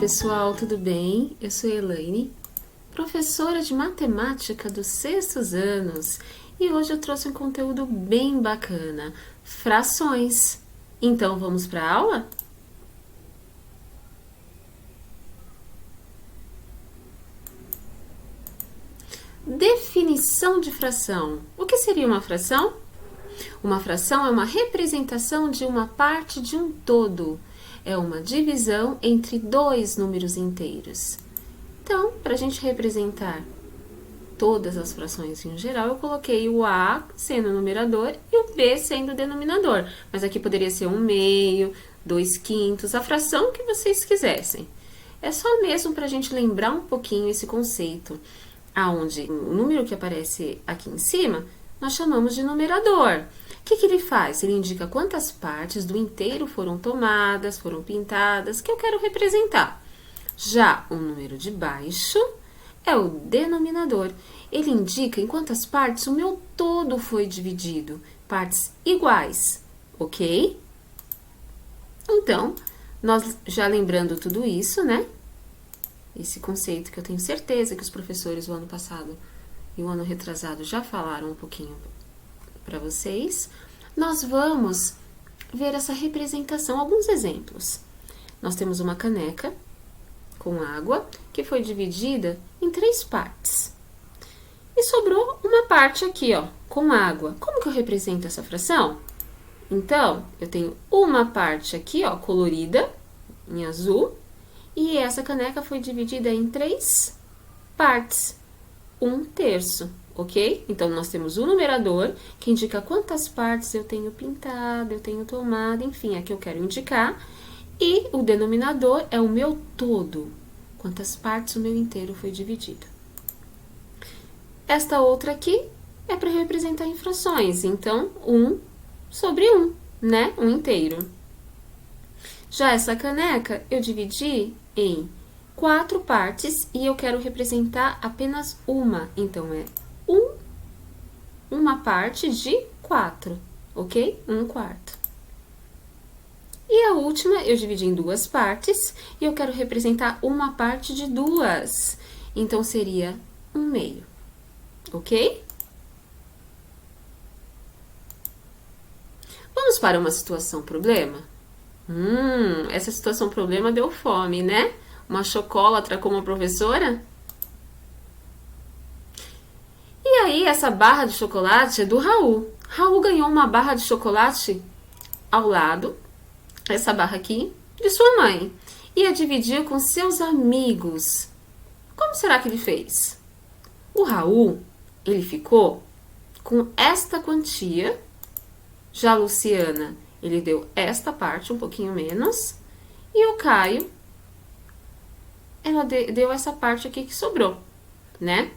pessoal, tudo bem? Eu sou Elaine, professora de matemática dos 6º anos, e hoje eu trouxe um conteúdo bem bacana, frações. Então vamos para a aula? Definição de fração. O que seria uma fração? Uma fração é uma representação de uma parte de um todo. É uma divisão entre dois números inteiros. Então, para a gente representar todas as frações em geral, eu coloquei o A sendo o numerador e o B sendo o denominador. Mas aqui poderia ser 1/2, 2/5, a fração que vocês quisessem. É só mesmo para a gente lembrar um pouquinho esse conceito, aonde o número que aparece aqui em cima, nós chamamos de numerador. O que ele faz? Ele indica quantas partes do inteiro foram tomadas, foram pintadas, que eu quero representar. Já o número de baixo é o denominador. Ele indica em quantas partes o meu todo foi dividido, partes iguais, ok? Então, nós já lembrando tudo isso, né? Esse conceito que eu tenho certeza que os professores o ano passado e o ano retrasado já falaram um pouquinho para vocês, nós vamos ver essa representação, alguns exemplos. Nós temos uma caneca com água que foi dividida em 3 partes. E sobrou uma parte aqui, ó, com água. Como que eu represento essa fração? Então, eu tenho uma parte aqui, ó, colorida, em azul, e essa caneca foi dividida em 3 partes, 1/3, ok? Então, nós temos o numerador, que indica quantas partes eu tenho pintado, eu tenho tomado, enfim, é que eu quero indicar. E o denominador é o meu todo, quantas partes o meu inteiro foi dividido. Esta outra aqui é para representar em frações, então, 1/1, né? 1 inteiro. Já essa caneca, eu dividi em 4 partes e eu quero representar apenas uma. Então, é uma parte de 4, ok? 1/4. E a última, eu dividi em 2 partes e eu quero representar uma parte de 2. Então, seria 1/2, ok? Vamos para uma situação problema? Essa situação problema deu fome, né? Uma chocolatra como a professora? E aí, essa barra de chocolate é do Raul. Raul ganhou uma barra de chocolate ao lado, essa barra aqui, de sua mãe. E a dividiu com seus amigos. Como será que ele fez? O Raul, ele ficou com esta quantia. Já a Luciana, ele deu esta parte, um pouquinho menos. E o Caio, ela deu essa parte aqui que sobrou, né?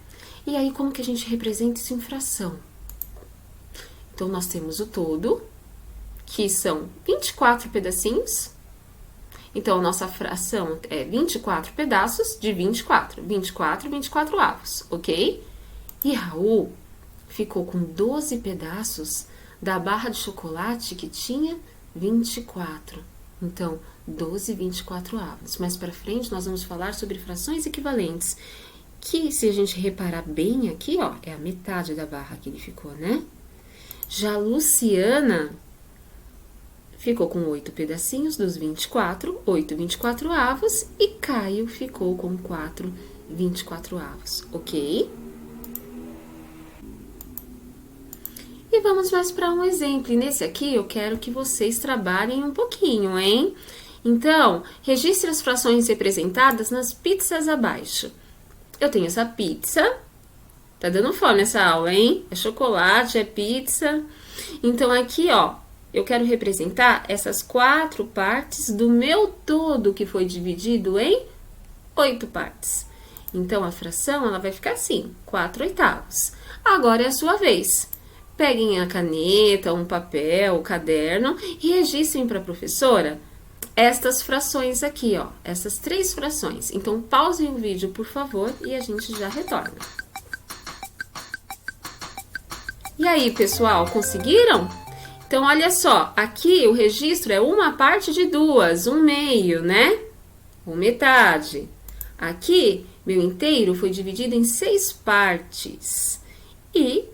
E aí, como que a gente representa isso em fração? Então, nós temos o todo, que são 24 pedacinhos. Então, a nossa fração é 24 pedaços de 24. 24 avos, ok? E Raul ficou com 12 pedaços da barra de chocolate que tinha 24. Então, 12 24 avos. Mais para frente, nós vamos falar sobre frações equivalentes, que, se a gente reparar bem aqui, ó, é a metade da barra que ele ficou, né? Já a Luciana ficou com 8 pedacinhos dos 24, 8 24 avos, e Caio ficou com 4 24 avos, ok? E vamos mais para um exemplo. E nesse aqui, eu quero que vocês trabalhem um pouquinho, hein? Então, registre as frações representadas nas pizzas abaixo. Eu tenho essa pizza. Tá dando fome essa aula, hein? É chocolate, é pizza. Então, aqui, ó, eu quero representar essas 4 partes do meu todo, que foi dividido em 8 partes. Então, a fração, ela vai ficar assim, 4/8. Agora é a sua vez. Peguem a caneta, um papel, o caderno e registrem para a professora estas frações aqui, ó. Essas 3 frações. Então, pausem o vídeo, por favor, e a gente já retorna. E aí, pessoal, conseguiram? Então, olha só, aqui o registro é uma parte de 2, 1/2, né? ou metade. Aqui, meu inteiro foi dividido em 6 partes. E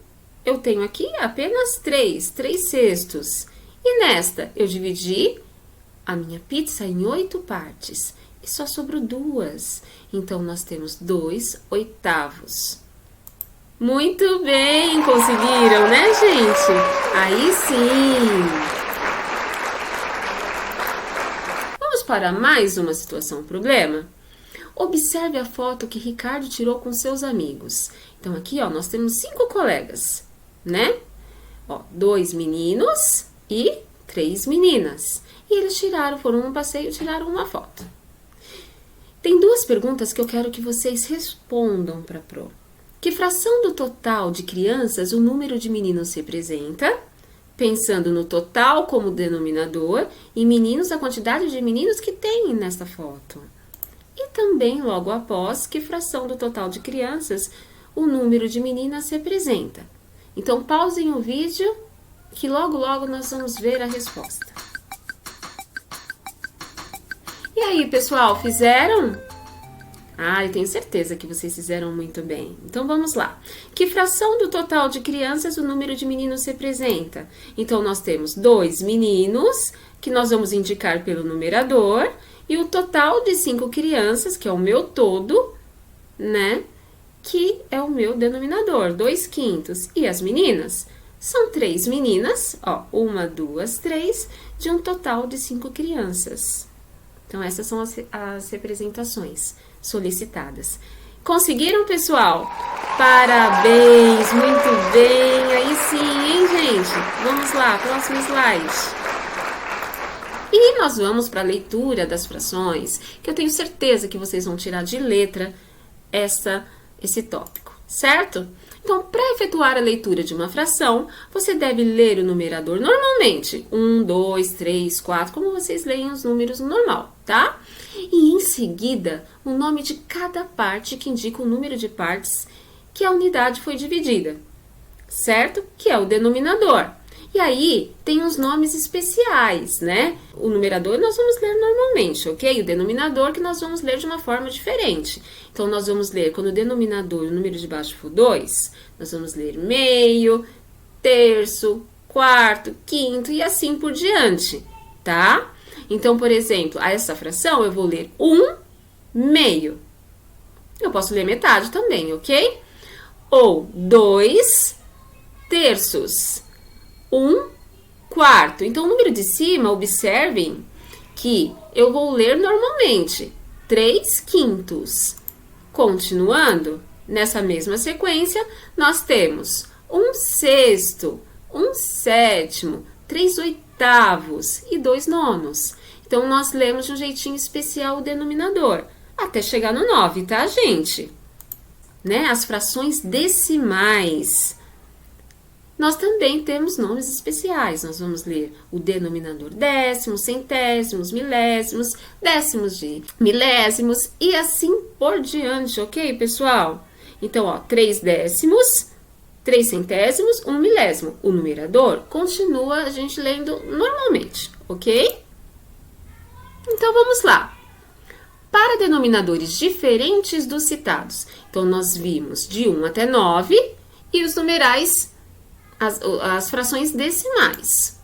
eu tenho aqui apenas 3 sextos. E nesta, eu dividi a minha pizza em 8 partes. E só sobrou 2. Então, nós temos 2 oitavos. Muito bem, conseguiram, né, gente? Aí sim! Vamos para mais uma situação problema? Observe a foto que Ricardo tirou com seus amigos. Então, aqui, ó, nós temos 5 colegas, né? Ó, 2 meninos e 3 meninas. E eles foram num passeio e tiraram uma foto. Tem 2 perguntas que eu quero que vocês respondam para a Pro. Que fração do total de crianças o número de meninos representa? Pensando no total como denominador e meninos, a quantidade de meninos que tem nesta foto. E também, logo após, que fração do total de crianças o número de meninas representa. Então, pausem o vídeo, que logo nós vamos ver a resposta. E aí, pessoal, fizeram? Ah, eu tenho certeza que vocês fizeram muito bem. Então, vamos lá. Que fração do total de crianças o número de meninos representa? Então, nós temos 2 meninos, que nós vamos indicar pelo numerador, e o total de 5 crianças, que é o meu todo, né? Que é o meu denominador, 2/5. E as meninas? São 3 meninas, ó, 1, 2, 3, de um total de 5 crianças. Então, essas são as representações solicitadas. Conseguiram, pessoal? Parabéns, muito bem. Aí sim, hein, gente? Vamos lá, próximo slide. E nós vamos para a leitura das frações, que eu tenho certeza que vocês vão tirar de letra esse tópico, certo? Então, para efetuar a leitura de uma fração, você deve ler o numerador normalmente. 1, 2, 3, 4, como vocês leem os números normal, tá? E em seguida, o nome de cada parte que indica o número de partes que a unidade foi dividida, certo? Que é o denominador. E aí, tem os nomes especiais, né? O numerador nós vamos ler normalmente, ok? O denominador que nós vamos ler de uma forma diferente. Então, nós vamos ler, quando o denominador, o número de baixo for 2, nós vamos ler meio, terço, quarto, quinto e assim por diante, tá? Então, por exemplo, a essa fração eu vou ler 1 meio. Eu posso ler metade também, ok? Ou 2 terços. 1 quarto. Então, o número de cima, observem que eu vou ler normalmente 3/5. Continuando, nessa mesma sequência, nós temos 1/6, 1/7, 3/8 e 2/9. Então, nós lemos de um jeitinho especial o denominador, até chegar no 9, tá, gente? Né? As frações decimais. Nós também temos nomes especiais. Nós vamos ler o denominador décimos, centésimos, milésimos, décimos de milésimos e assim por diante, ok, pessoal? Então, ó, 3 décimos, 3 centésimos, 1 milésimo. O numerador continua a gente lendo normalmente, ok? Então, vamos lá. Para denominadores diferentes dos citados. Então, nós vimos de 1 até 9 e os numerais, as frações decimais.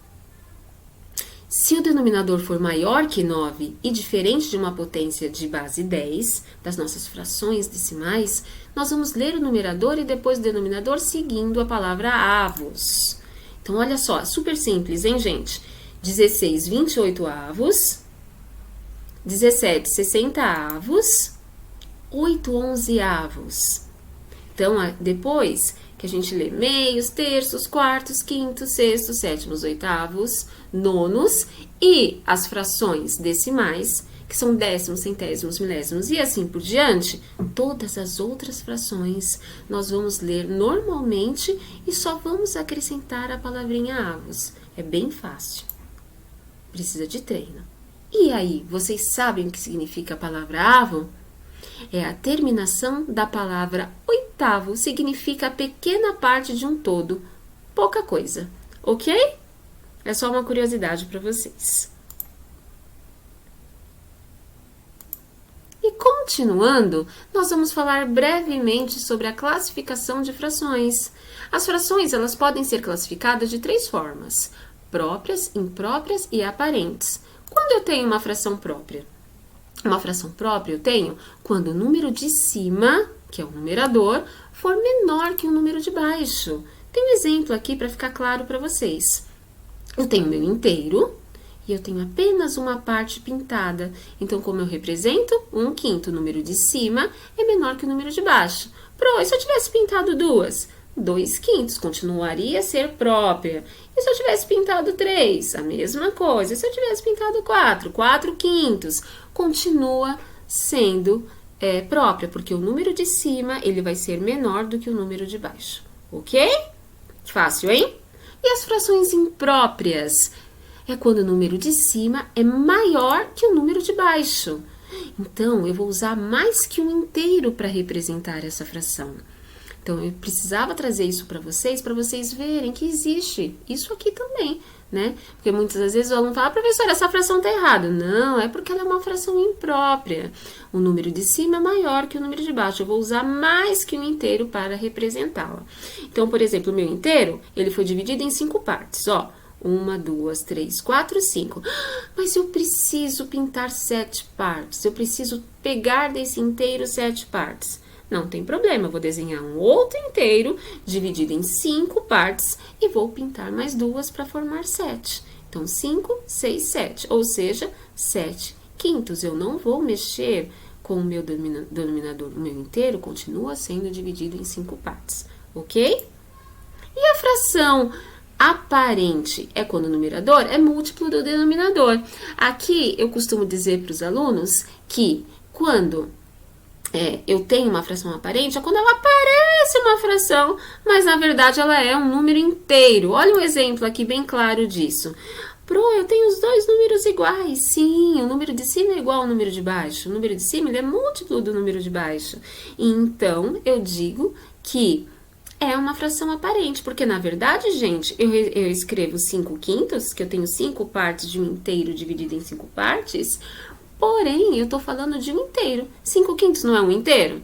Se o denominador for maior que 9 e diferente de uma potência de base 10, das nossas frações decimais, nós vamos ler o numerador e depois o denominador seguindo a palavra avos. Então, olha só, é super simples, hein, gente? 16 28avos, 17 60avos, 8 11avos. Então, depois que a gente lê meios, terços, quartos, quintos, sextos, sétimos, oitavos, nonos e as frações decimais, que são décimos, centésimos, milésimos e assim por diante, todas as outras frações nós vamos ler normalmente e só vamos acrescentar a palavrinha avos. É bem fácil. Precisa de treino. E aí, vocês sabem o que significa a palavra avo? É a terminação da palavra oitavo, significa a pequena parte de um todo, pouca coisa, ok? É só uma curiosidade para vocês. E continuando, nós vamos falar brevemente sobre a classificação de frações. As frações, elas podem ser classificadas de 3 formas: próprias, impróprias e aparentes. Quando eu tenho uma fração própria? Uma fração própria eu tenho quando o número de cima, que é o numerador, for menor que o número de baixo. Tem um exemplo aqui para ficar claro para vocês. Eu tenho meu inteiro e eu tenho apenas uma parte pintada. Então, como eu represento? 1/5. O número de cima é menor que o número de baixo. E se eu tivesse pintado 2? 2/5 continuaria a ser própria. E se eu tivesse pintado 3? A mesma coisa. E se eu tivesse pintado 4? 4/5 continua sendo própria, porque o número de cima ele vai ser menor do que o número de baixo. Ok? Fácil, hein? E as frações impróprias? É quando o número de cima é maior que o número de baixo. Então, eu vou usar mais que um inteiro para representar essa fração. Então, eu precisava trazer isso para vocês verem que existe isso aqui também, né? Porque muitas das vezes o aluno fala, professora, essa fração está errada. Não, é porque ela é uma fração imprópria. O número de cima é maior que o número de baixo. Eu vou usar mais que um inteiro para representá-la. Então, por exemplo, o meu inteiro, ele foi dividido em 5 partes, ó. 1, 2, 3, 4, 5. Mas eu preciso pintar 7 partes. Eu preciso pegar desse inteiro 7 partes. Não tem problema, eu vou desenhar um outro inteiro, dividido em 5 partes, e vou pintar mais 2 para formar 7. Então, 5, 6, 7, ou seja, 7/5. Eu não vou mexer com o meu denominador. O meu inteiro continua sendo dividido em 5 partes, ok? E a fração aparente é quando o numerador é múltiplo do denominador. Aqui, eu costumo dizer para os alunos que quando eu tenho uma fração aparente, é quando ela parece uma fração, mas na verdade ela é um número inteiro. Olha um exemplo aqui bem claro disso. Eu tenho os dois números iguais. Sim, o número de cima é igual ao número de baixo. O número de cima ele é múltiplo do número de baixo. Então, eu digo que é uma fração aparente, porque na verdade, gente, eu escrevo 5/5, que eu tenho 5 partes de um inteiro dividido em 5 partes, porém, eu tô falando de um inteiro. 5/5 não é um inteiro?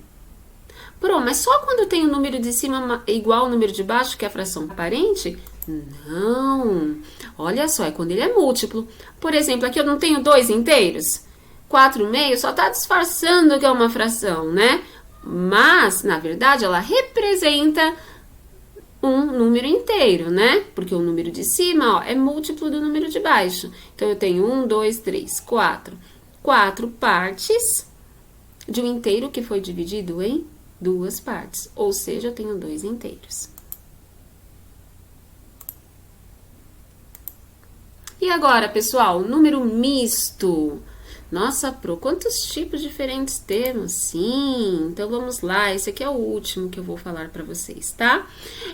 Mas só quando tem o número de cima igual ao número de baixo, que é a fração aparente? Não. Olha só, é quando ele é múltiplo. Por exemplo, aqui eu não tenho 2 inteiros. 4/2 só tá disfarçando que é uma fração, né? Mas, na verdade, ela representa um número inteiro, né? Porque o número de cima, ó, é múltiplo do número de baixo. Então, eu tenho 1, 2, 3, 4. 4 partes de um inteiro que foi dividido em 2 partes. Ou seja, eu tenho 2 inteiros. E agora, pessoal, número misto. Nossa, quantos tipos diferentes temos? Sim, então vamos lá, esse aqui é o último que eu vou falar para vocês, tá?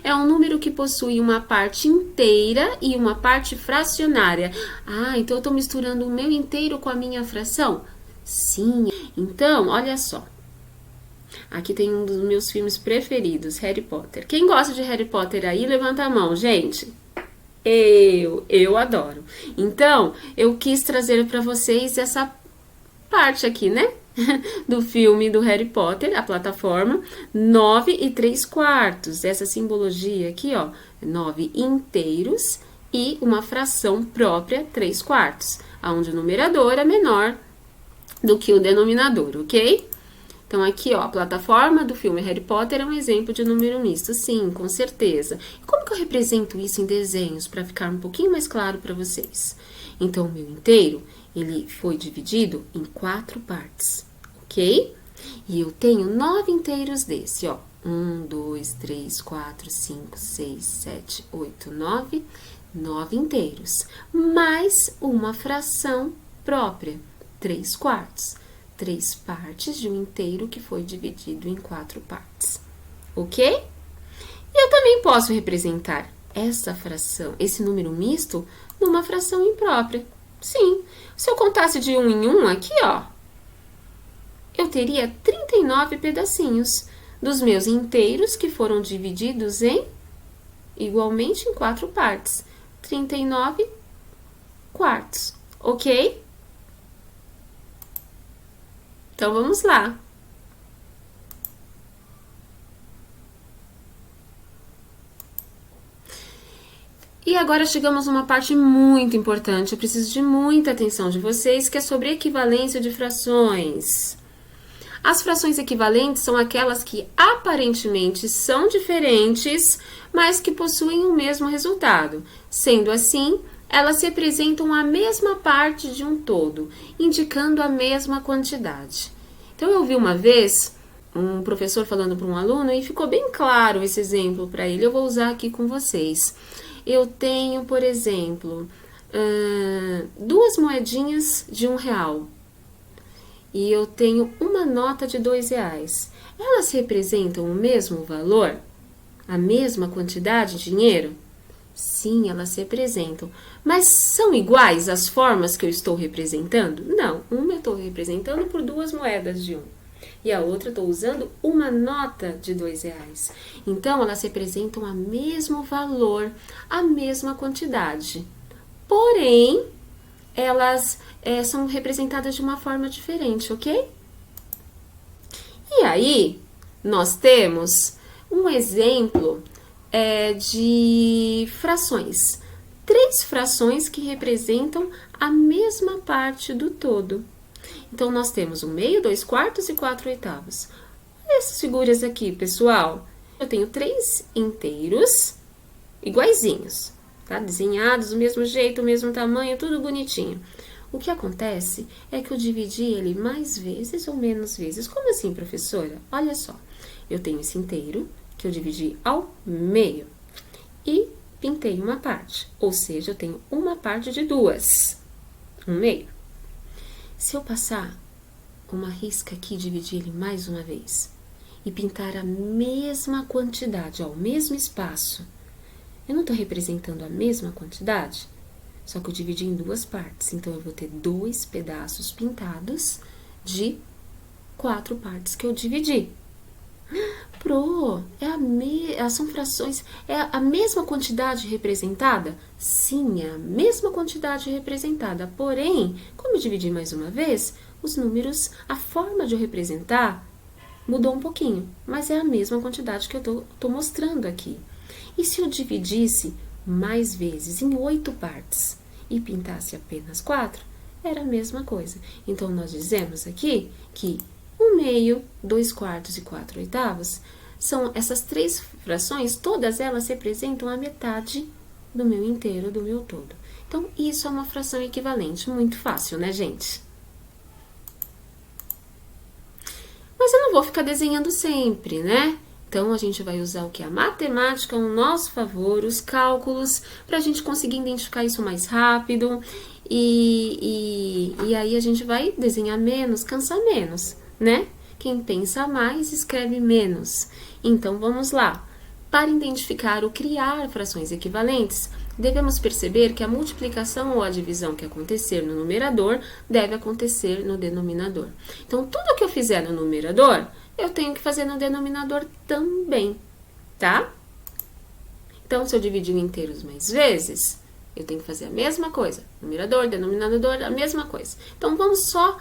É um número que possui uma parte inteira e uma parte fracionária. Então eu tô misturando o meu inteiro com a minha fração? Sim, então, olha só. Aqui tem um dos meus filmes preferidos, Harry Potter. Quem gosta de Harry Potter aí, levanta a mão, gente. Eu adoro. Então, eu quis trazer para vocês essa parte aqui, né? Do filme do Harry Potter, a plataforma 9 3/4. Essa simbologia aqui, ó, 9 inteiros e uma fração própria, 3/4, onde o numerador é menor do que o denominador, ok? Então, aqui, ó, a plataforma do filme Harry Potter é um exemplo de número misto, sim, com certeza. E como que eu represento isso em desenhos, para ficar um pouquinho mais claro para vocês? Então, o meu inteiro, ele foi dividido em 4 partes, ok? E eu tenho 9 inteiros desse, ó. 1, 2, 3, 4, 5, 6, 7, 8, 9. 9 inteiros. Mais uma fração própria, 3/4. 3 partes de um inteiro que foi dividido em 4 partes, ok? E eu também posso representar essa fração, esse número misto, numa fração imprópria. Sim, se eu contasse de 1 em 1 aqui, ó, eu teria 39 pedacinhos dos meus inteiros que foram divididos igualmente em 4 partes. 39 quartos, ok? Então, vamos lá. E agora chegamos a uma parte muito importante, eu preciso de muita atenção de vocês, que é sobre equivalência de frações. As frações equivalentes são aquelas que aparentemente são diferentes, mas que possuem o mesmo resultado. Sendo assim, elas representam a mesma parte de um todo, indicando a mesma quantidade. Então, eu vi uma vez um professor falando para um aluno e ficou bem claro esse exemplo para ele. Eu vou usar aqui com vocês. Eu tenho, por exemplo, 2 moedinhas de R$1. E eu tenho uma nota de R$2. Elas representam o mesmo valor? A mesma quantidade de dinheiro? Sim, elas representam. Mas são iguais as formas que eu estou representando? Não. Uma eu estou representando por 2 moedas de 1. E a outra eu estou usando uma nota de R$2. Então, elas representam o mesmo valor, a mesma quantidade. Porém, elas são representadas de uma forma diferente, ok? E aí, nós temos um exemplo de frações. 3 frações que representam a mesma parte do todo. Então, nós temos 1/2, 2/4 e 4/8. Olha essas figuras aqui, pessoal. Eu tenho 3 inteiros iguaizinhos, tá? Desenhados do mesmo jeito, o mesmo tamanho, tudo bonitinho. O que acontece é que eu dividi ele mais vezes ou menos vezes. Como assim, professora? Olha só. Eu tenho esse inteiro que eu dividi ao meio e pintei uma parte. Ou seja, eu tenho uma parte de 2. 1/2. Se eu passar uma risca aqui, dividir ele mais uma vez e pintar a mesma quantidade, ó, o mesmo espaço, eu não estou representando a mesma quantidade? Só que eu dividi em 2 partes, então eu vou ter 2 pedaços pintados de 4 partes que eu dividi. Pro, são frações, é a mesma quantidade representada? Sim, é a mesma quantidade representada, porém, como eu dividi mais uma vez, os números, a forma de eu representar mudou um pouquinho, mas é a mesma quantidade que eu tô mostrando aqui. E se eu dividisse mais vezes em 8 partes e pintasse apenas 4, era a mesma coisa. Então, nós dizemos aqui que 1/2, 2/4 e 4/8 são essas 3 frações, todas elas representam a metade do meu inteiro, do meu todo. Então, isso é uma fração equivalente, muito fácil, né, gente? Mas eu não vou ficar desenhando sempre, né? Então, a gente vai usar o que? A matemática ao nosso favor, os cálculos, para a gente conseguir identificar isso mais rápido. E aí, a gente vai desenhar menos, cansar menos, né? Quem pensa mais, escreve menos. Então, vamos lá. Para identificar ou criar frações equivalentes, devemos perceber que a multiplicação ou a divisão que acontecer no numerador deve acontecer no denominador. Então, tudo que eu fizer no numerador, eu tenho que fazer no denominador também, tá? Então, se eu dividir em inteiros mais vezes, eu tenho que fazer a mesma coisa. Numerador, denominador, a mesma coisa. Então, vamos só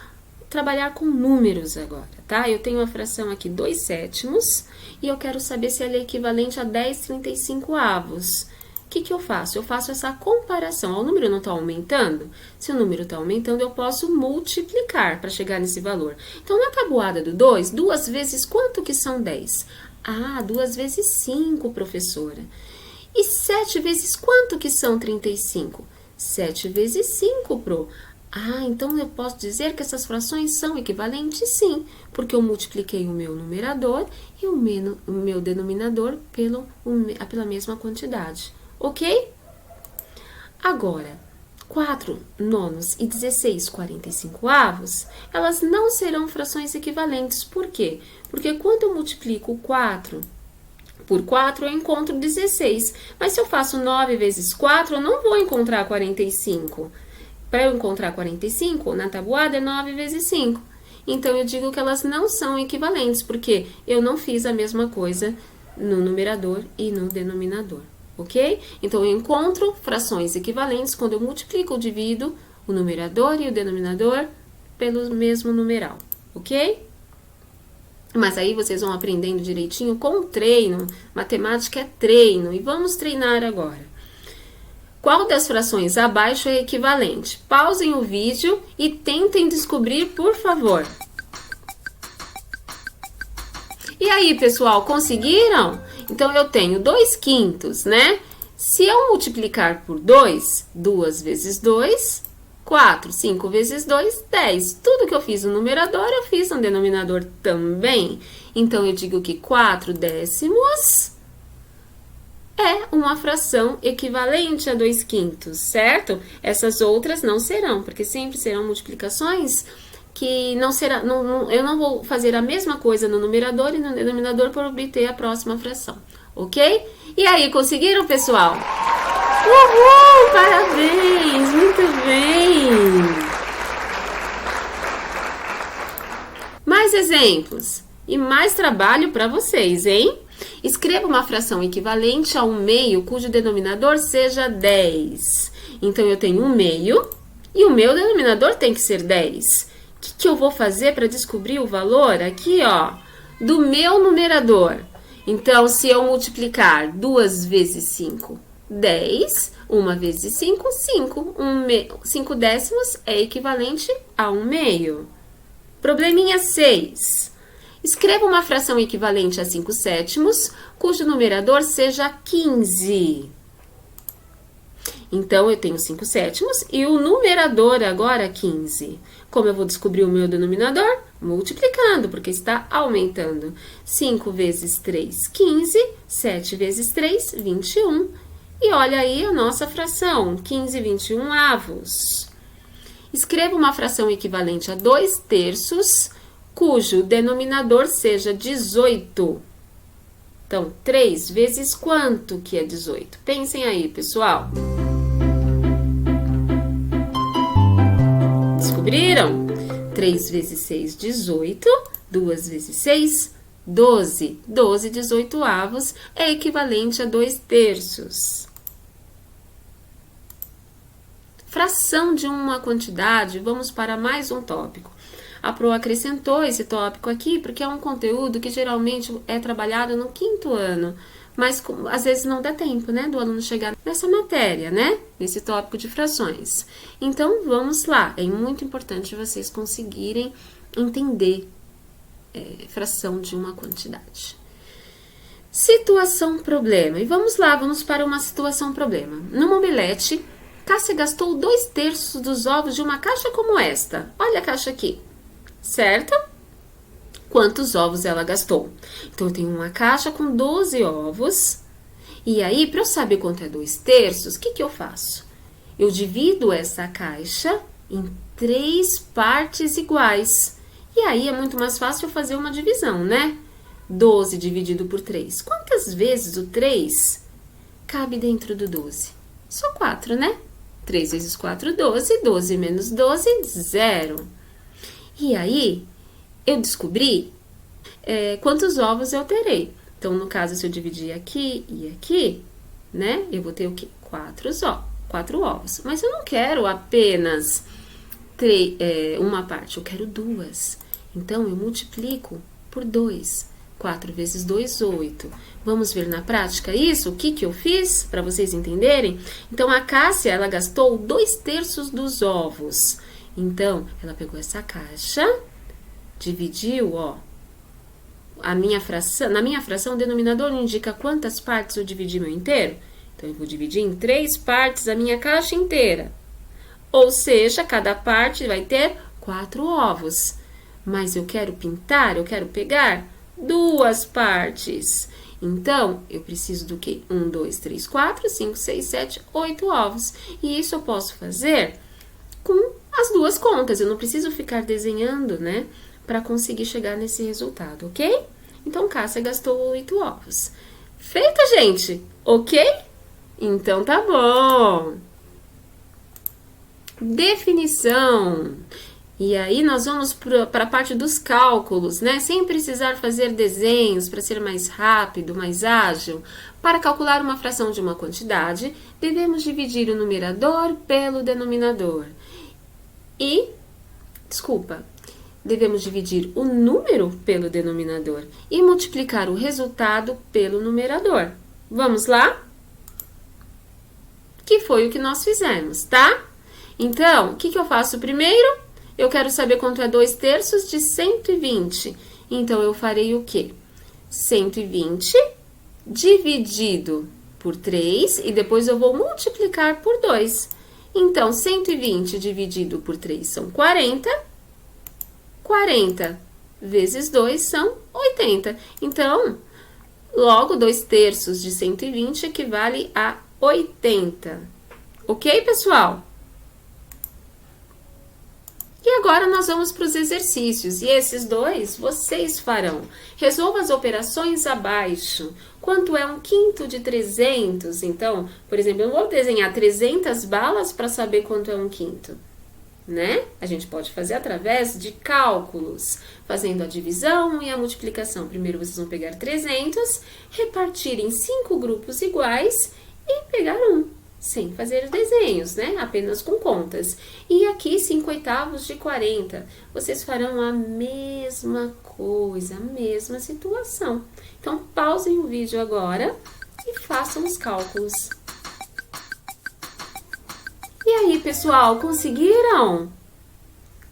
trabalhar com números agora, tá? Eu tenho uma fração aqui 2/7 e eu quero saber se ela é equivalente a 10/35. O que eu faço? Eu faço essa comparação. O número não está aumentando? Se o número está aumentando, eu posso multiplicar para chegar nesse valor. Então, na tabuada do 2, 2 vezes quanto que são 10? Ah, 2 vezes 5, professora. E 7 vezes quanto que são 35? 7 vezes 5, pro. Ah, então eu posso dizer que essas frações são equivalentes? Sim, porque eu multipliquei o meu numerador e o meu denominador pela mesma quantidade. Ok? Agora, 4/9 e 16/45, elas não serão frações equivalentes. Por quê? Porque quando eu multiplico 4 por 4, eu encontro 16. Mas se eu faço 9 vezes 4, eu não vou encontrar 45. Para eu encontrar 45, na tabuada é 9 vezes 5. Então, eu digo que elas não são equivalentes, porque eu não fiz a mesma coisa no numerador e no denominador, ok? Então, eu encontro frações equivalentes quando eu multiplico ou divido o numerador e o denominador pelo mesmo numeral, ok? Mas aí vocês vão aprendendo direitinho com o treino. Matemática é treino. E vamos treinar agora. Qual das frações abaixo é equivalente? Pausem o vídeo e tentem descobrir, por favor. E aí, pessoal, conseguiram? Então, eu tenho 2/5, né? Se eu multiplicar por 2, 2 vezes 2, 4, 5 vezes 2, 10. Tudo que eu fiz no numerador, eu fiz no denominador também. Então, eu digo que 4 décimos é uma fração equivalente a 2/5, certo? Essas outras não serão, porque sempre serão multiplicações que não será, eu não vou fazer a mesma coisa no numerador e no denominador para obter a próxima fração, ok? E aí, conseguiram, pessoal? Uhul! Parabéns! Muito bem! Mais exemplos e mais trabalho para vocês, hein? Escreva uma fração equivalente a 1/2 cujo denominador seja 10. Então, eu tenho 1/2 e o meu denominador tem que ser 10. O que eu vou fazer para descobrir o valor aqui, ó, do meu numerador? Então, se eu multiplicar 2 vezes 5, 10. 1 vezes 5, 5. 5 décimos é equivalente a 1/2. Probleminha 6. Escreva uma fração equivalente a 5 sétimos, cujo numerador seja 15. Então, eu tenho 5 sétimos e o numerador agora 15. Como eu vou descobrir o meu denominador? Multiplicando, porque está aumentando. 5 vezes 3, 15. 7 vezes 3, 21. E olha aí a nossa fração, 15/21. Escreva uma fração equivalente a 2/3, cujo denominador seja 18. Então, 3 vezes quanto que é 18? Pensem aí, pessoal. Descobriram? 3 vezes 6, 18. 2 vezes 6, 12. 12/18 é equivalente a 2/3. Fração de uma quantidade, vamos para mais um tópico. A Pro acrescentou esse tópico aqui porque é um conteúdo que geralmente é trabalhado no 5º ano, mas às vezes não dá tempo, né, do aluno chegar nessa matéria, né, nesse tópico de frações. Então, vamos lá, é muito importante vocês conseguirem entender fração de uma quantidade. Situação problema. E vamos lá, vamos para uma situação problema. Numa omelete, Cássia gastou 2/3 dos ovos de uma caixa como esta. Olha a caixa aqui, certo? Quantos ovos ela gastou? Então, eu tenho uma caixa com 12 ovos. E aí, para eu saber quanto é 2/3, o que eu faço? Eu divido essa caixa em 3 partes iguais. E aí, é muito mais fácil eu fazer uma divisão, né? 12 dividido por 3. Quantas vezes o 3 cabe dentro do 12? Só 4, né? 3 vezes 4, 12. 12 menos 12, 0. E aí, eu descobri quantos ovos eu terei. Então, no caso, se eu dividir aqui e aqui, né? Eu vou ter o quê? 4 ovos. Mas eu não quero apenas uma parte, eu quero 2. Então, eu multiplico por 2. 4 vezes 2, 8. Vamos ver na prática isso? O que eu fiz para vocês entenderem? Então, a Cássia, ela gastou 2/3 dos ovos. Então, ela pegou essa caixa, dividiu, ó, na minha fração, o denominador indica quantas partes eu dividi meu inteiro. Então, eu vou dividir em 3 partes a minha caixa inteira. Ou seja, cada parte vai ter 4 ovos. Mas eu quero pintar, eu quero pegar 2 partes. Então, eu preciso do quê? 1, 2, 3, 4, 5, 6, 7, 8 ovos. E isso eu posso fazer com as 2 contas. Eu não preciso ficar desenhando, né? Para conseguir chegar nesse resultado, ok? Então, Cássia gastou 8 ovos. Feito, gente? Ok? Então, tá bom. Definição. E aí, nós vamos para a parte dos cálculos, né? Sem precisar fazer desenhos para ser mais rápido, mais ágil. Para calcular uma fração de uma quantidade, devemos dividir o numerador pelo denominador. devemos dividir o número pelo denominador e multiplicar o resultado pelo numerador. Vamos lá? Que foi o que nós fizemos, tá? Então, o que eu faço primeiro? Eu quero saber quanto é 2/3 de 120. Então, eu farei o quê? 120 dividido por 3 e depois eu vou multiplicar por 2. Então, 120 dividido por 3 são 40. 40 vezes 2 são 80. Então, logo 2/3 de 120 equivale a 80. Ok, pessoal? E agora nós vamos para os exercícios, e esses dois vocês farão. Resolva as operações abaixo. Quanto é 1/5 de 300? Então, por exemplo, eu vou desenhar 300 balas para saber quanto é 1/5, né? A gente pode fazer através de cálculos, fazendo a divisão e a multiplicação. Primeiro vocês vão pegar 300, repartir em 5 grupos iguais e pegar um. Sem fazer desenhos, né? Apenas com contas. E aqui, 5/8 de 40. Vocês farão a mesma coisa, a mesma situação. Então, pausem o vídeo agora e façam os cálculos. E aí, pessoal, conseguiram?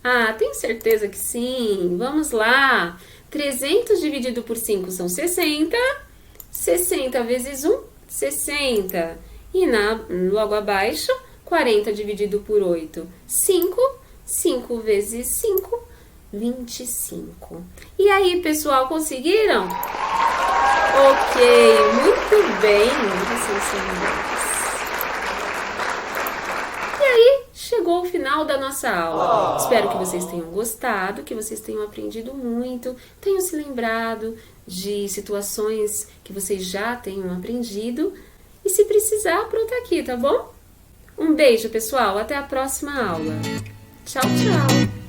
Ah, tenho certeza que sim. Vamos lá. 300 dividido por 5 são 60. 60 vezes 1, 60. E logo abaixo, 40 dividido por 8, 5. 5 vezes 5, 25. E aí, pessoal, conseguiram? Ok, muito bem. E aí, chegou o final da nossa aula. Espero que vocês tenham gostado, que vocês tenham aprendido muito, tenham se lembrado de situações que vocês já tenham aprendido. E se precisar, pronto aqui, tá bom? Um beijo, pessoal. Até a próxima aula. Tchau, tchau.